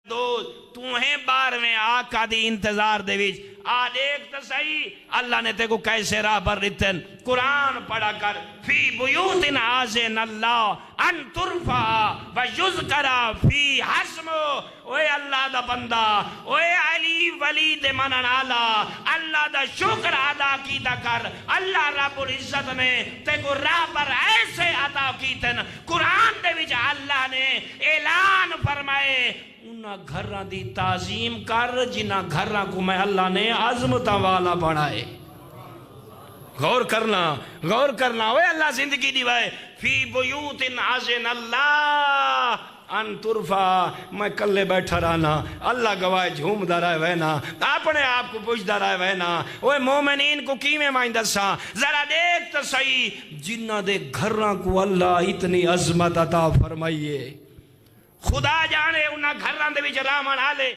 دوست تمہیں بارویں آقا دی انتظار دے وچ آ دیکھ تو صحیح اللہ نے تے کو کیسے راہ پر رتن قرآن پڑھا کر فی بیوت آذن اللہ ان ترفع ویذکر فی حسمہ اوے اللہ دا بندہ اوے علی ولی دے منن آلا اللہ دا شکر ادا کیتا کر اللہ رب العزت نے تے کو راہ پر ایسے عطا کیتن قرآن دے وچ اللہ نے اعلان فرمائے انہاں گھراں دی تعظیم کر جنہاں گھراں کو میں اللہ نے عظمتاں والا بڑھائے غور کرنا اوے اللہ زندگی دیوائے فی بیوت آذن اللہ ان ترفع میں کلے بیٹھا رہنا اللہ گواہ جھوم دا رہے وینا اپنے آپ کو پوچھ دا رہے وینا اوے مومنین کو کیمیں مائن دسا ذرا دیکھ تو صحیح جنہ دے گھراں کو اللہ اتنی عظمت عطا فرمائیے خدا جانے انہاں گھراں دے وچ راہ بنا لے